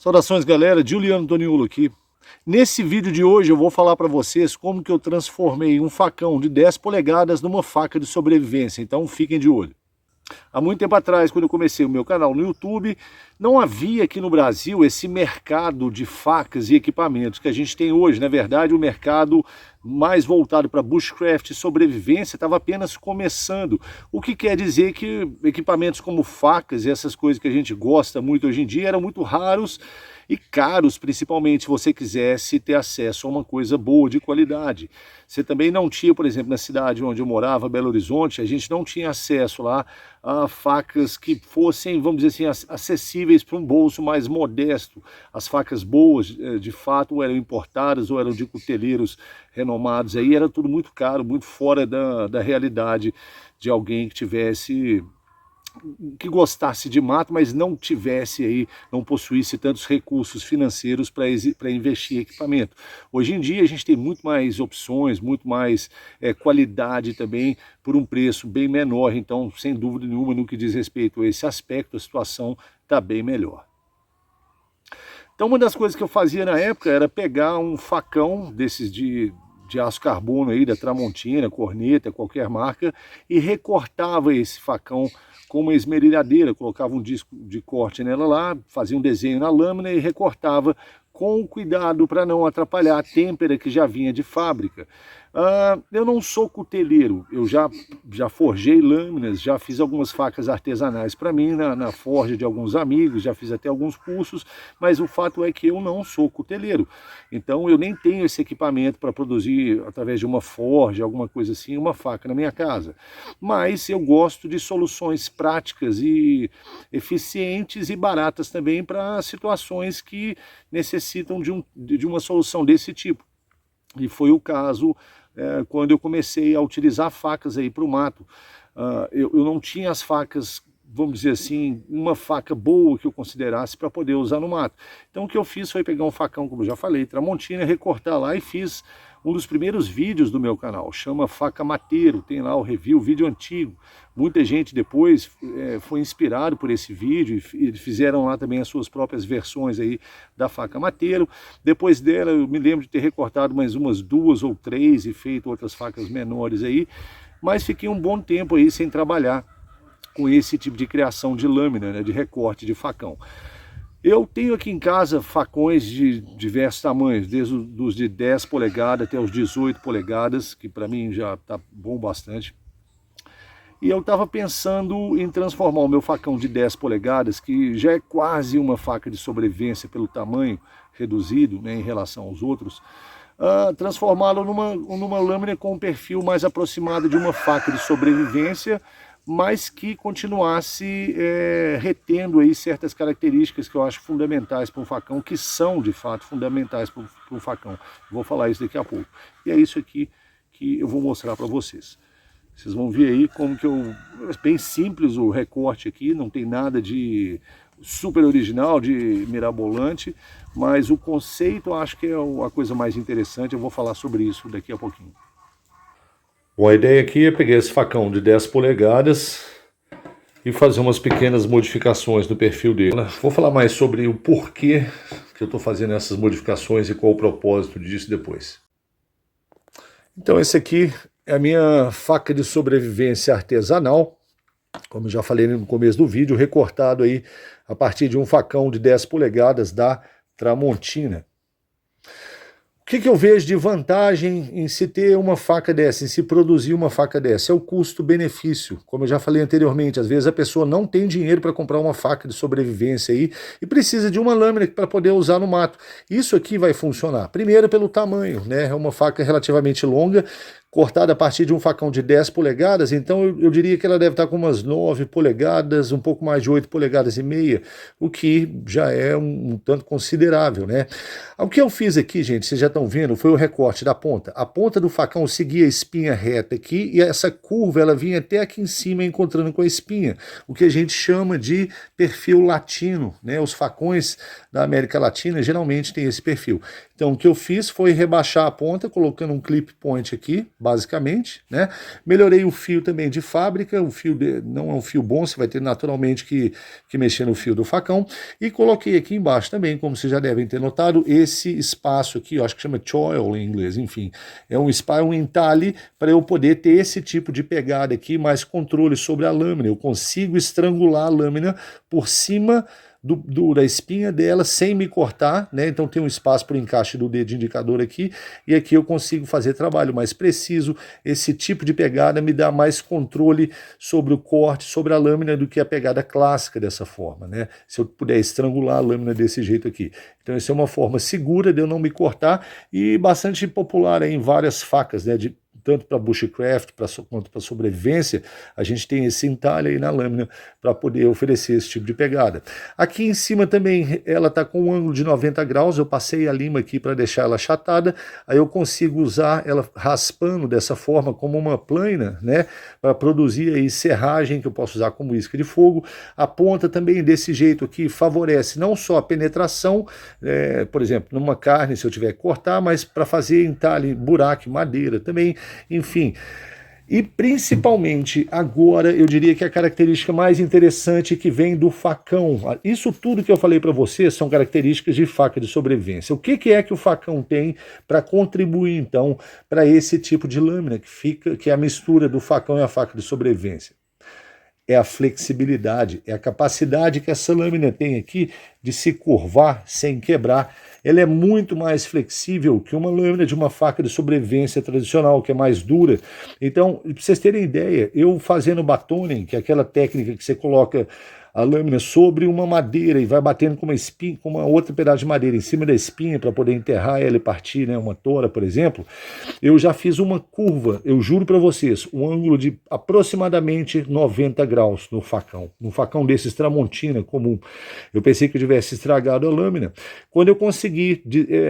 Saudações galera, Juliano Toniulo aqui. Nesse vídeo de hoje eu vou falar para vocês como que eu transformei um facão de 10 polegadas numa faca de sobrevivência, então fiquem de olho. Há muito tempo atrás, quando eu comecei o meu canal no YouTube, não havia aqui no Brasil esse mercado de facas e equipamentos que a gente tem hoje. Na verdade, o mercado mais voltado para bushcraft e sobrevivência estava apenas começando. O que quer dizer que equipamentos como facas e essas coisas que a gente gosta muito hoje em dia eram muito raros e caros, principalmente se você quisesse ter acesso a uma coisa boa, de qualidade. Você também não tinha, por exemplo, na cidade onde eu morava, Belo Horizonte, a gente não tinha acesso lá a facas que fossem, vamos dizer assim, acessíveis para um bolso mais modesto. As facas boas, de fato, ou eram importadas ou eram de cuteleiros renomados, aí era tudo muito caro, muito fora da realidade de alguém que tivesse... que gostasse de mato, mas não tivesse aí, não possuísse tantos recursos financeiros para investir em equipamento. Hoje em dia a gente tem muito mais opções, muito mais qualidade também, por um preço bem menor, então sem dúvida nenhuma no que diz respeito a esse aspecto, a situação está bem melhor. Então uma das coisas que eu fazia na época era pegar um facão desses de aço carbono aí, da Tramontina, Corneta, qualquer marca, e recortava esse facão com uma esmerilhadeira, colocava um disco de corte nela lá, fazia um desenho na lâmina e recortava com cuidado para não atrapalhar a têmpera que já vinha de fábrica. Eu não sou cuteleiro, eu já forjei lâminas, já fiz algumas facas artesanais para mim na forja de alguns amigos, já fiz até alguns cursos, mas o fato é que eu não sou cuteleiro. Então eu nem tenho esse equipamento para produzir através de uma forja, alguma coisa assim, uma faca na minha casa. Mas eu gosto de soluções práticas e eficientes e baratas também para situações que necessitam de uma solução desse tipo. E foi o caso quando eu comecei a utilizar facas aí para o mato. Eu não tinha as facas, vamos dizer assim, uma faca boa que eu considerasse para poder usar no mato. Então o que eu fiz foi pegar um facão, como eu já falei, Tramontina, recortar lá e fiz um dos primeiros vídeos do meu canal, chama Faca Mateiro, tem lá o review, vídeo antigo. Muita gente depois foi inspirado por esse vídeo e fizeram lá também as suas próprias versões aí da faca Mateiro. Depois dela eu me lembro de ter recortado mais umas 2 ou 3 e feito outras facas menores aí, mas fiquei um bom tempo aí sem trabalhar com esse tipo de criação de lâmina, né, de recorte de facão. Eu tenho aqui em casa facões de diversos tamanhos, desde os de 10 polegadas até os 18 polegadas, que para mim já está bom bastante. E eu estava pensando em transformar o meu facão de 10 polegadas, que já é quase uma faca de sobrevivência pelo tamanho reduzido, né, em relação aos outros, transformá-lo numa lâmina com um perfil mais aproximado de uma faca de sobrevivência, mas que continuasse retendo aí certas características que eu acho fundamentais para um facão, que são de fato fundamentais para um facão. Vou falar isso daqui a pouco. E é isso aqui que eu vou mostrar para vocês. Vocês vão ver aí como que bem simples o recorte aqui, não tem nada de super original, de mirabolante, mas o conceito eu acho que é a coisa mais interessante, eu vou falar sobre isso daqui a pouquinho. Bom, a ideia aqui é pegar esse facão de 10 polegadas e fazer umas pequenas modificações no perfil dele. Vou falar mais sobre o porquê que eu estou fazendo essas modificações e qual o propósito disso depois. Então esse aqui é a minha faca de sobrevivência artesanal, como eu já falei no começo do vídeo, recortado aí a partir de um facão de 10 polegadas da Tramontina. O que eu vejo de vantagem em se ter uma faca dessa, em se produzir uma faca dessa? É o custo-benefício. Como eu já falei anteriormente, às vezes a pessoa não tem dinheiro para comprar uma faca de sobrevivência aí e precisa de uma lâmina para poder usar no mato. Isso aqui vai funcionar. Primeiro pelo tamanho, né? É uma faca relativamente longa, cortada a partir de um facão de 10 polegadas, então eu diria que ela deve estar com umas 9 polegadas, um pouco mais de 8 polegadas e meia, o que já é um tanto considerável, né? O que eu fiz aqui, gente, vocês já estão vendo, foi o recorte da ponta. A ponta do facão seguia a espinha reta aqui e essa curva ela vinha até aqui em cima encontrando com a espinha, o que a gente chama de perfil latino, né? Os facões da América Latina geralmente têm esse perfil. Então o que eu fiz foi rebaixar a ponta, colocando um clip point aqui, basicamente, né? Melhorei o fio também de fábrica, o fio não é um fio bom, você vai ter naturalmente que mexer no fio do facão, e coloquei aqui embaixo também, como vocês já devem ter notado, esse espaço aqui, eu acho que chama choil em inglês, enfim, é um espaço, um entalhe para eu poder ter esse tipo de pegada aqui, mais controle sobre a lâmina, eu consigo estrangular a lâmina por cima da espinha dela sem me cortar, né? Então tem um espaço para o encaixe do dedo indicador aqui, e aqui eu consigo fazer trabalho mais preciso. Esse tipo de pegada me dá mais controle sobre o corte, sobre a lâmina, do que a pegada clássica dessa forma, né? Se eu puder estrangular a lâmina desse jeito aqui. Então essa é uma forma segura de eu não me cortar e bastante popular em várias facas, né? Tanto para bushcraft quanto para sobrevivência, a gente tem esse entalhe aí na lâmina para poder oferecer esse tipo de pegada. Aqui em cima também ela está com um ângulo de 90 graus, eu passei a lima aqui para deixar ela achatada, aí eu consigo usar ela raspando dessa forma como uma plana, né, para produzir aí serragem que eu posso usar como isca de fogo. A ponta também desse jeito aqui favorece não só a penetração, por exemplo, numa carne se eu tiver que cortar, mas para fazer entalhe, buraco, madeira também. Enfim, e principalmente agora eu diria que a característica mais interessante que vem do facão, isso tudo que eu falei para vocês são características de faca de sobrevivência. O que é que o facão tem para contribuir então para esse tipo de lâmina que é a mistura do facão e a faca de sobrevivência? É a flexibilidade, é a capacidade que essa lâmina tem aqui de se curvar sem quebrar. Ela é muito mais flexível que uma lâmina de uma faca de sobrevivência tradicional, que é mais dura. Então, para vocês terem ideia, eu fazendo batoning, que é aquela técnica que você coloca a lâmina sobre uma madeira e vai batendo com uma espinha, com uma outra pedaço de madeira em cima da espinha para poder enterrar ela e partir, né, uma tora, por exemplo. Eu já fiz uma curva, eu juro para vocês, um ângulo de aproximadamente 90 graus no facão. Num facão desses Tramontina comum. Eu pensei que eu tivesse estragado a lâmina. Quando eu consegui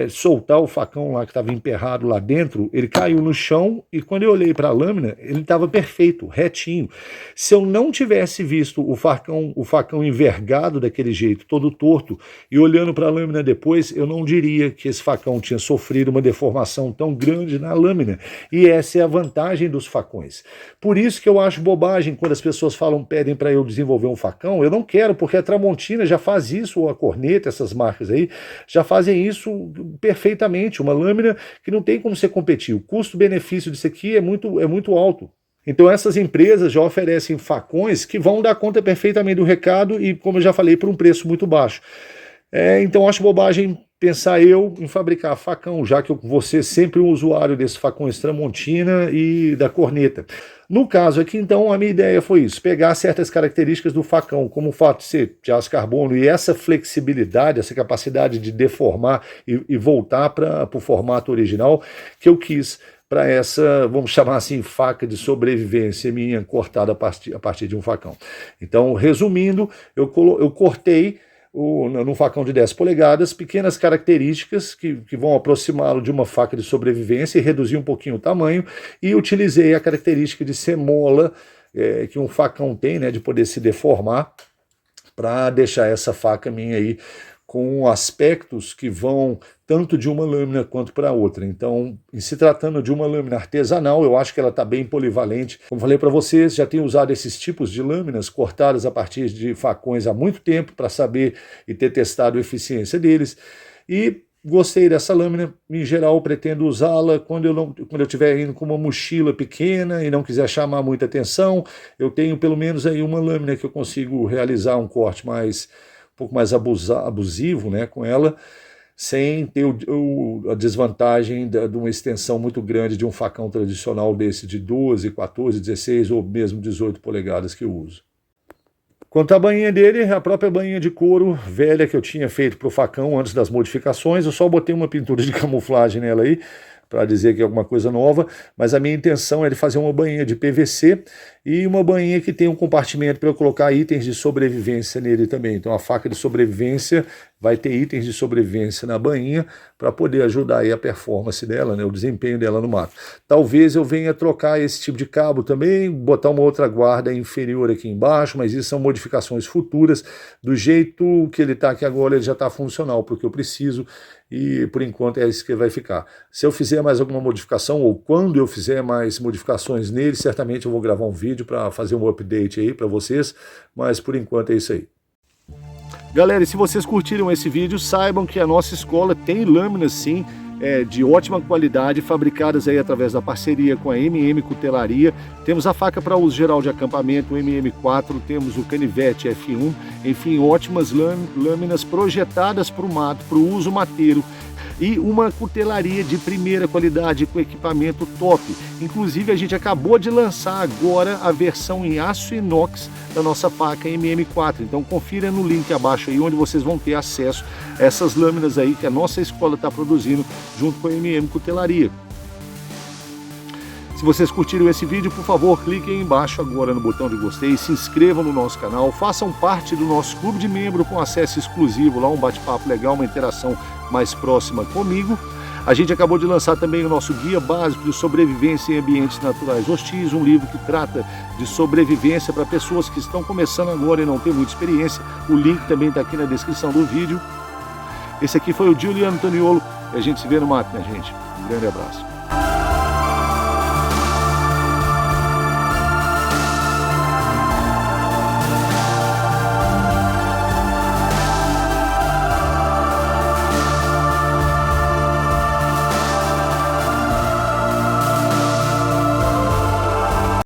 soltar o facão lá que estava emperrado lá dentro, ele caiu no chão e quando eu olhei para a lâmina, ele estava perfeito, retinho. Se eu não tivesse visto o facão envergado daquele jeito, todo torto, e olhando para a lâmina depois, eu não diria que esse facão tinha sofrido uma deformação tão grande na lâmina. E essa é a vantagem dos facões. Por isso que eu acho bobagem quando as pessoas pedem para eu desenvolver um facão. Eu não quero, porque a Tramontina já faz isso, ou a Corneta, essas marcas aí, já fazem isso perfeitamente. Uma lâmina que não tem como você competir. O custo-benefício disso aqui é muito alto. Então essas empresas já oferecem facões que vão dar conta perfeitamente do recado e, como eu já falei, por um preço muito baixo. Então acho bobagem pensar eu em fabricar facão, já que eu vou ser sempre um usuário desses facões Tramontina e da Corneta. No caso aqui, então, a minha ideia foi isso, pegar certas características do facão, como o fato de ser de aço carbono e essa flexibilidade, essa capacidade de deformar e voltar para o formato original, que eu quis para essa, vamos chamar assim, faca de sobrevivência minha, cortada a partir de um facão. Então, resumindo, eu cortei num facão de 10 polegadas, pequenas características que vão aproximá-lo de uma faca de sobrevivência e reduzir um pouquinho o tamanho, e utilizei a característica de semola que um facão tem, né, de poder se deformar, para deixar essa faca minha aí com aspectos que vão tanto de uma lâmina quanto para outra. Então, em se tratando de uma lâmina artesanal, eu acho que ela está bem polivalente. Como falei para vocês, já tenho usado esses tipos de lâminas cortadas a partir de facões há muito tempo para saber e ter testado a eficiência deles. E gostei dessa lâmina, em geral pretendo usá-la quando eu estiver indo com uma mochila pequena e não quiser chamar muita atenção. Eu tenho pelo menos aí uma lâmina que eu consigo realizar um corte um pouco mais abusivo, né, com ela, sem ter a desvantagem de uma extensão muito grande de um facão tradicional desse de 12, 14, 16 ou mesmo 18 polegadas que eu uso. Quanto à bainha dele, a própria bainha de couro velha que eu tinha feito para o facão antes das modificações, eu só botei uma pintura de camuflagem nela aí, para dizer que é alguma coisa nova, mas a minha intenção é de fazer uma bainha de PVC e uma bainha que tem um compartimento para eu colocar itens de sobrevivência nele também. Então a faca de sobrevivência vai ter itens de sobrevivência na bainha para poder ajudar aí a performance dela, né, o desempenho dela no mato. Talvez eu venha trocar esse tipo de cabo também, botar uma outra guarda inferior aqui embaixo, mas isso são modificações futuras. Do jeito que ele está aqui agora, ele já está funcional para o que eu preciso e por enquanto é isso que vai ficar. Se eu fizer mais alguma modificação ou quando eu fizer mais modificações nele, certamente eu vou gravar um vídeo para fazer um update aí para vocês, mas por enquanto é isso aí. Galera, e se vocês curtiram esse vídeo, saibam que a nossa escola tem lâminas sim, de ótima qualidade, fabricadas aí através da parceria com a MM Cutelaria. Temos a faca para uso geral de acampamento, o MM4, temos o canivete F1, enfim, ótimas lâminas projetadas para o mato, para o uso mateiro. E uma cutelaria de primeira qualidade com equipamento top. Inclusive a gente acabou de lançar agora a versão em aço inox da nossa faca MM4. Então confira no link abaixo aí onde vocês vão ter acesso a essas lâminas aí que a nossa escola está produzindo junto com a MM Cutelaria. Se vocês curtiram esse vídeo, por favor, cliquem aí embaixo agora no botão de gostei, se inscrevam no nosso canal, façam parte do nosso clube de membro com acesso exclusivo, lá um bate-papo legal, uma interação mais próxima comigo. A gente acabou de lançar também o nosso Guia Básico de Sobrevivência em Ambientes Naturais Hostis, um livro que trata de sobrevivência para pessoas que estão começando agora e não têm muita experiência. O link também está aqui na descrição do vídeo. Esse aqui foi o Giuliano Toniolo e a gente se vê no mato, né, gente? Um grande abraço.